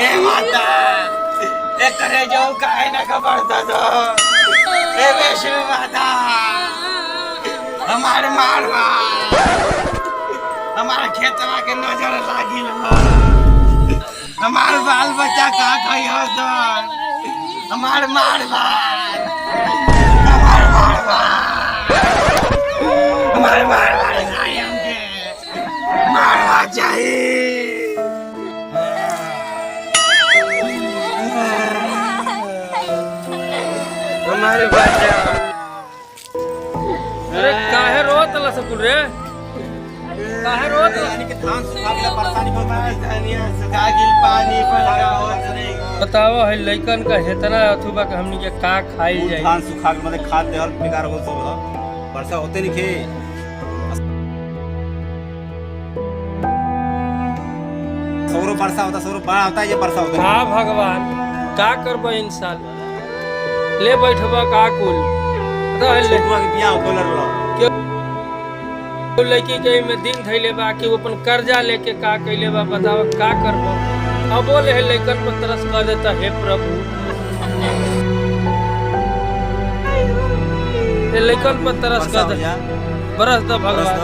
ए माता ए करे जो काहे ना खबर दो ए वैष्णो माता हमारे मारवा हमारे खेतवा के नजर लागिल हमारे बाल बच्चा का खाई हो तो हमारे मारवा हमारे मारवा नहीं हमके मारवा चाहिए हमारे बच्चा अरे काहे रोत ला सकुल रे काहे रोत यानी कि धान सुखा गया परेशानी को धनिया सुखा गिल पानी पलगा हो नहीं बताओ है लइकन का हेतना अथुबा के हमनी के का खाई जाई धान सुखा के मतलब खाद देहल बेकार हो सब वर्षा होते नहीं खे सौरो वर्षा होता सौरो बड़ा होता है ये वर्षा होता का भगवान का करबो इंसान ले बैठबा का कुल रहल ले छोटुआ के बियाह कोलर लो क्यों लड़की के में दिन धैले बा कि वो अपन कर्जा लेके का कैले बा बताओ का करबो अब बोले है लइकन पर तरस कर देता हे प्रभु ये लइकन पर तरस कर दे बरस दो भगवान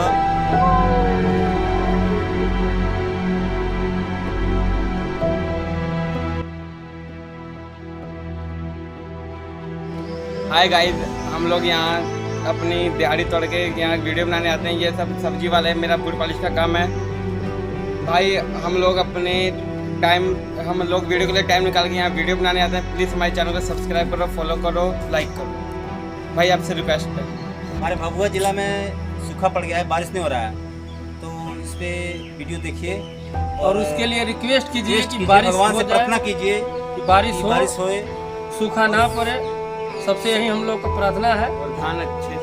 हाय गाइस हम लोग यहाँ अपनी दिहाड़ी तोड़ के यहाँ वीडियो बनाने आते हैं। ये सब सब्जी वाले मेरा फूड पॉलिश का काम है भाई। हम लोग वीडियो के लिए टाइम निकाल के यहाँ वीडियो बनाने आते हैं। प्लीज़ हमारे चैनल को सब्सक्राइब करो, फॉलो करो, लाइक करो भाई, आपसे रिक्वेस्ट है। हमारे भभुआ जिला में सूखा पड़ गया है, बारिश नहीं हो रहा है, तो इस पे वीडियो देखिए और उसके लिए रिक्वेस्ट कीजिए कि बारिश भगवान हो से जाए, प्रार्थना कीजिए कि बारिश बारिश होए सूखा ना पड़े। सबसे यही हम लोग का प्रार्थना है। और धान अच्छे